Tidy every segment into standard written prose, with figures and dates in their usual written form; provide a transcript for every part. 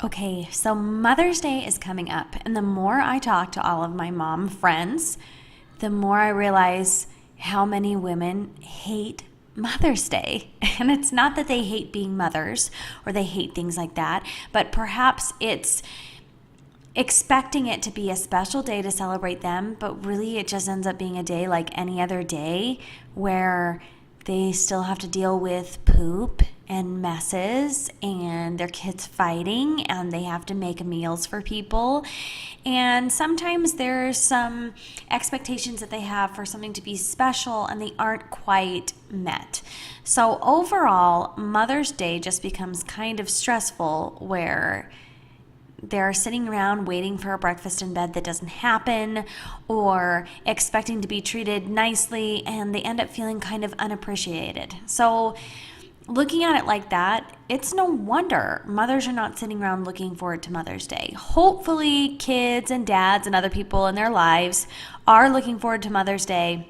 Okay, so Mother's Day is coming up, and the more I talk to all of my mom friends, the more I realize how many women hate Mother's Day. And it's not that they hate being mothers or they hate things like that, but perhaps it's expecting it to be a special day to celebrate them, but really it just ends up being a day like any other day where they still have to deal with poop and messes and their kids fighting and they have to make meals for people. And sometimes there's some expectations that they have for something to be special and they aren't quite met. So overall, Mother's Day just becomes kind of stressful where they're sitting around waiting for a breakfast in bed that doesn't happen or expecting to be treated nicely, and they end up feeling kind of unappreciated. So looking at it like that, it's no wonder mothers are not sitting around looking forward to Mother's Day. Hopefully kids and dads and other people in their lives are looking forward to Mother's Day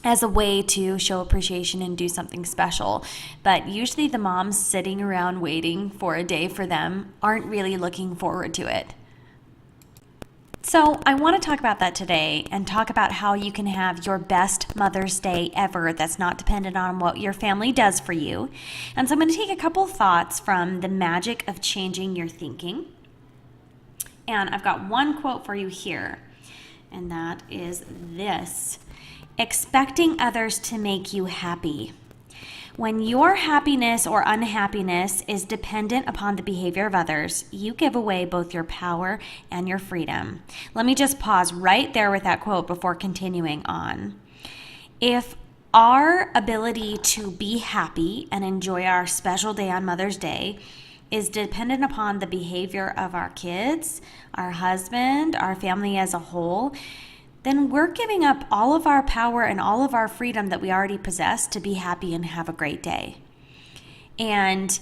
as a way to show appreciation and do something special. But usually the moms sitting around waiting for a day for them aren't really looking forward to it. So I want to talk about that today and talk about how you can have your best Mother's Day ever that's not dependent on what your family does for you. And so I'm going to take a couple thoughts from The Magic of Changing Your Thinking. And I've got one quote for you here, and that is this: expecting others to make you happy. When your happiness or unhappiness is dependent upon the behavior of others, you give away both your power and your freedom. Let me just pause right there with that quote before continuing on. If our ability to be happy and enjoy our special day on Mother's Day is dependent upon the behavior of our kids, our husband, our family as a whole, then we're giving up all of our power and all of our freedom that we already possess to be happy and have a great day. And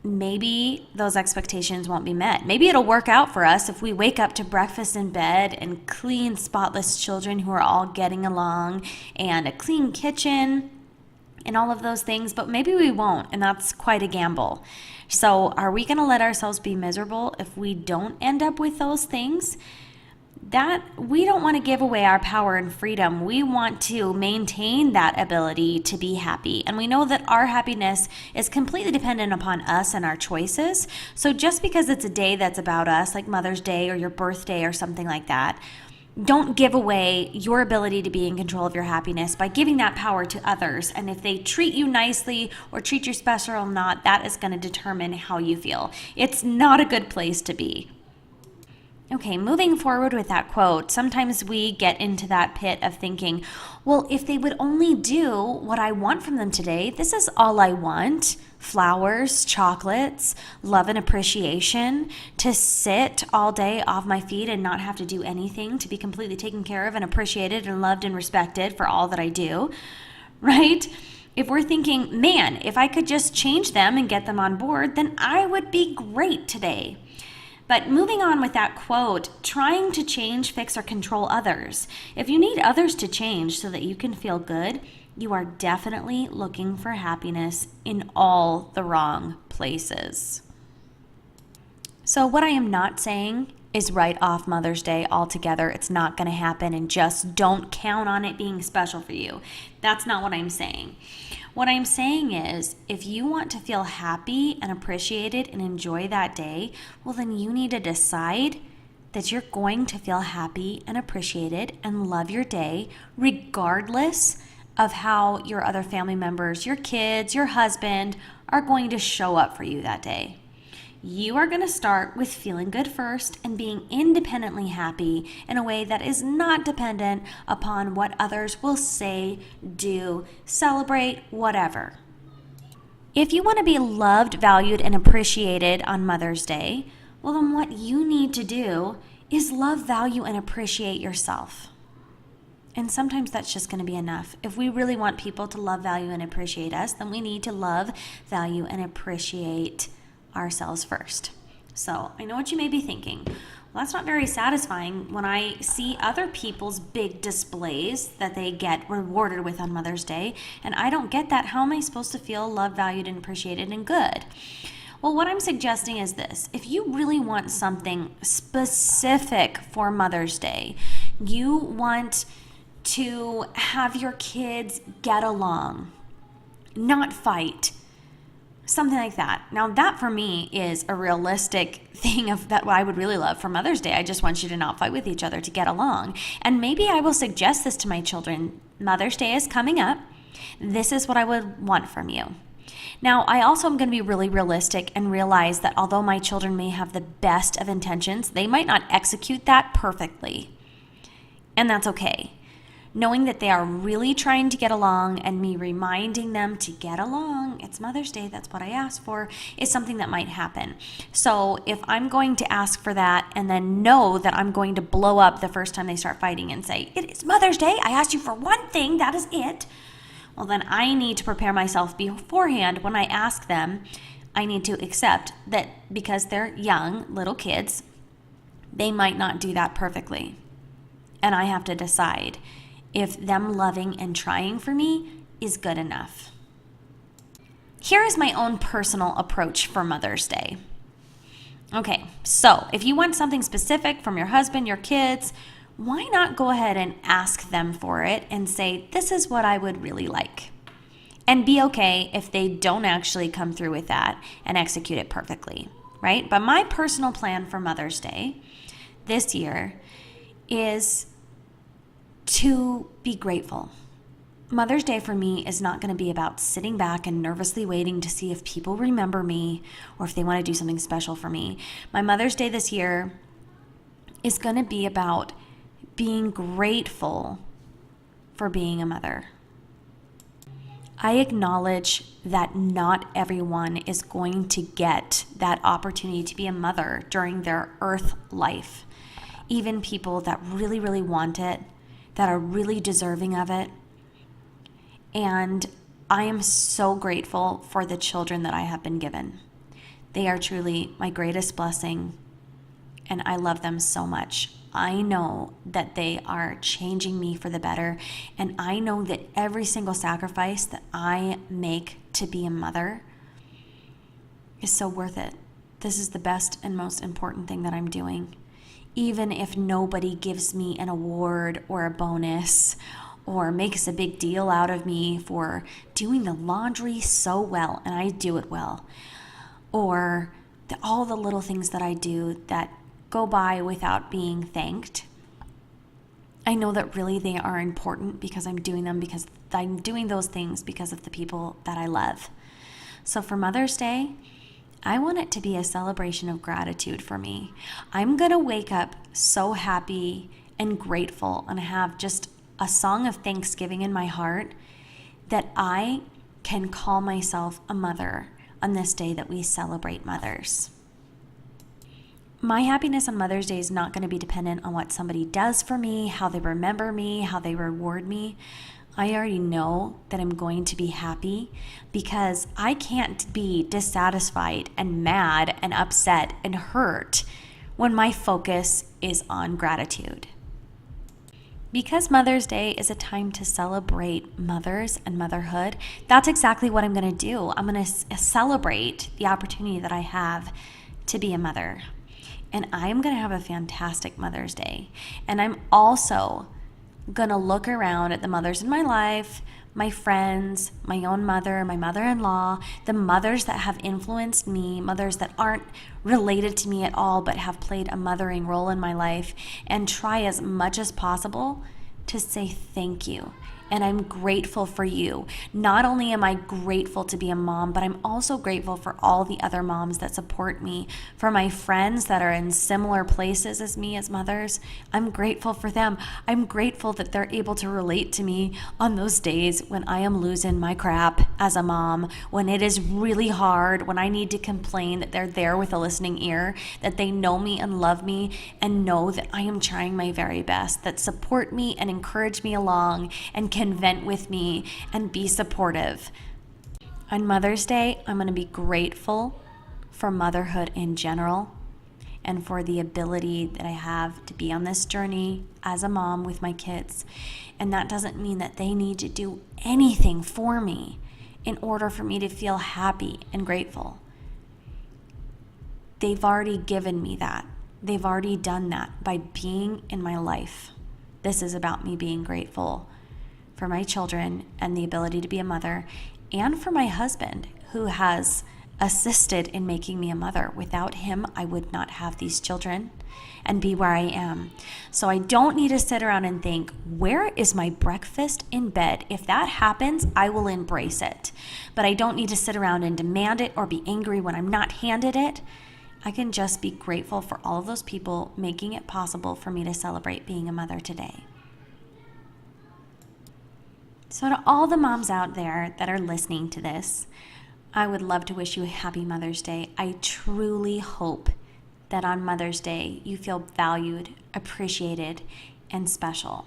maybe those expectations won't be met. Maybe it'll work out for us if we wake up to breakfast in bed and clean, spotless children who are all getting along and a clean kitchen and all of those things, but maybe we won't, and that's quite a gamble. So are we going to let ourselves be miserable if we don't end up with those things? That we don't want to give away our power and freedom. We want to maintain that ability to be happy. And we know that our happiness is completely dependent upon us and our choices. So just because it's a day that's about us, like Mother's Day or your birthday or something like that, don't give away your ability to be in control of your happiness by giving that power to others. And if they treat you nicely or treat you special or not, that is going to determine how you feel. It's not a good place to be. Okay, moving forward with that quote, sometimes we get into that pit of thinking, well, if they would only do what I want from them today, this is all I want: flowers, chocolates, love and appreciation, to sit all day off my feet and not have to do anything, to be completely taken care of and appreciated and loved and respected for all that I do, right? If we're thinking, man, if I could just change them and get them on board, then I would be great today. But moving on with that quote, trying to change, fix, or control others. If you need others to change so that you can feel good, you are definitely looking for happiness in all the wrong places. So what I am not saying is write off Mother's Day altogether. It's not going to happen, and just don't count on it being special for you. That's not what I'm saying. What I'm saying is, if you want to feel happy and appreciated and enjoy that day, well, then you need to decide that you're going to feel happy and appreciated and love your day regardless of how your other family members, your kids, your husband are going to show up for you that day. You are going to start with feeling good first and being independently happy in a way that is not dependent upon what others will say, do, celebrate, whatever. If you want to be loved, valued, and appreciated on Mother's Day, well, then what you need to do is love, value, and appreciate yourself. And sometimes that's just going to be enough. If we really want people to love, value, and appreciate us, then we need to love, value, and appreciate ourselves first. So I know what you may be thinking. Well, that's not very satisfying when I see other people's big displays that they get rewarded with on Mother's Day, and I don't get that. How am I supposed to feel loved, valued, and appreciated and good? Well, what I'm suggesting is this. If you really want something specific for Mother's Day, you want to have your kids get along, not fight, something like that. Now, that for me is a realistic thing of that what I would really love for Mother's Day. I just want you to not fight with each other, to get along. And maybe I will suggest this to my children. Mother's Day is coming up. This is what I would want from you. Now, I also am going to be really realistic and realize that although my children may have the best of intentions, they might not execute that perfectly. And that's okay. Knowing that they are really trying to get along and me reminding them to get along, it's Mother's Day, that's what I asked for, is something that might happen. So if I'm going to ask for that and then know that I'm going to blow up the first time they start fighting and say, it is Mother's Day, I asked you for one thing, that is it. Well, then I need to prepare myself beforehand. When I ask them, I need to accept that because they're young, little kids, they might not do that perfectly. And I have to decide if them loving and trying for me is good enough. Here is my own personal approach for Mother's Day. Okay, so if you want something specific from your husband, your kids, why not go ahead and ask them for it and say, this is what I would really like. And be okay if they don't actually come through with that and execute it perfectly, right? But my personal plan for Mother's Day this year is to be grateful. Mother's Day for me is not going to be about sitting back and nervously waiting to see if people remember me or if they want to do something special for me. My Mother's Day this year is going to be about being grateful for being a mother. I acknowledge that not everyone is going to get that opportunity to be a mother during their earth life. Even people that really, really want it, that are really deserving of it. And I am so grateful for the children that I have been given. They are truly my greatest blessing, and I love them so much. I know that they are changing me for the better, and I know that every single sacrifice that I make to be a mother is so worth it. This is the best and most important thing that I'm doing. Even if nobody gives me an award or a bonus or makes a big deal out of me for doing the laundry so well, and I do it well, or all the little things that I do that go by without being thanked. I know that really they are important because I'm doing them, because I'm doing those things because of the people that I love. So for Mother's Day, I want it to be a celebration of gratitude for me. I'm going to wake up so happy and grateful and have just a song of thanksgiving in my heart that I can call myself a mother on this day that we celebrate mothers. My happiness on Mother's Day is not going to be dependent on what somebody does for me, how they remember me, how they reward me. I already know that I'm going to be happy because I can't be dissatisfied and mad and upset and hurt when my focus is on gratitude. Because Mother's Day is a time to celebrate mothers and motherhood, that's exactly what I'm going to do. I'm going to celebrate the opportunity that I have to be a mother. And I'm going to have a fantastic Mother's Day. And I'm also going to look around at the mothers in my life, my friends, my own mother, my mother-in-law, the mothers that have influenced me, mothers that aren't related to me at all but have played a mothering role in my life, and try as much as possible to say thank you. And I'm grateful for you. Not only am I grateful to be a mom, but I'm also grateful for all the other moms that support me, for my friends that are in similar places as me as mothers. I'm grateful for them. I'm grateful that they're able to relate to me on those days when I am losing my crap as a mom, when it is really hard, when I need to complain, that they're there with a listening ear, that they know me and love me and know that I am trying my very best, that support me and encourage me along and can vent with me and be supportive. On Mother's Day, I'm going to be grateful for motherhood in general and for the ability that I have to be on this journey as a mom with my kids. And that doesn't mean that they need to do anything for me in order for me to feel happy and grateful. they've already given me that. They've already done that by being in my life. This is about me being grateful for my children and the ability to be a mother, and for my husband who has assisted in making me a mother. Without him, I would not have these children and be where I am. So I don't need to sit around and think, where is my breakfast in bed? If that happens, I will embrace it. But I don't need to sit around and demand it or be angry when I'm not handed it. I can just be grateful for all of those people making it possible for me to celebrate being a mother today. So to all the moms out there that are listening to this, I would love to wish you a happy Mother's Day. I truly hope that on Mother's Day you feel valued, appreciated, and special.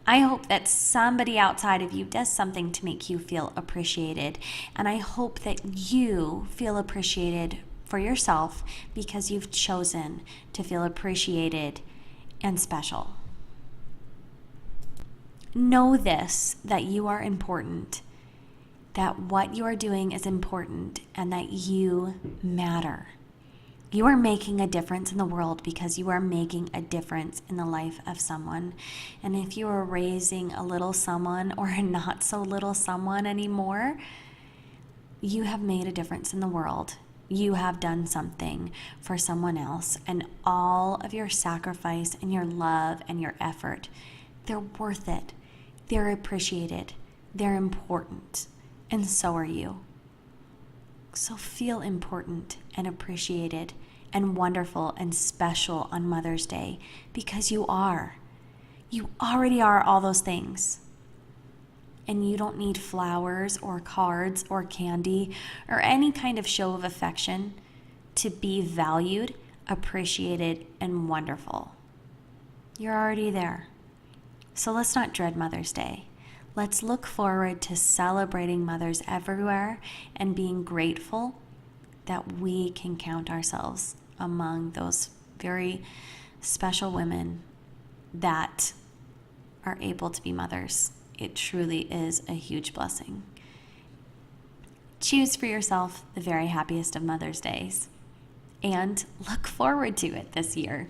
I hope that somebody outside of you does something to make you feel appreciated. And I hope that you feel appreciated for yourself because you've chosen to feel appreciated and special. Know this, that you are important, that what you are doing is important, and that you matter. You are making a difference in the world because you are making a difference in the life of someone. And if you are raising a little someone or a not so little someone anymore, you have made a difference in the world. You have done something for someone else, and all of your sacrifice and your love and your effort, they're worth it. They're appreciated. They're important. And so are you. So feel important and appreciated and wonderful and special on Mother's Day, because you are. You already are all those things. And you don't need flowers or cards or candy or any kind of show of affection to be valued, appreciated, and wonderful. You're already there. So let's not dread Mother's Day. Let's look forward to celebrating mothers everywhere and being grateful that we can count ourselves among those very special women that are able to be mothers. It truly is a huge blessing. Choose for yourself the very happiest of Mother's Days and look forward to it this year.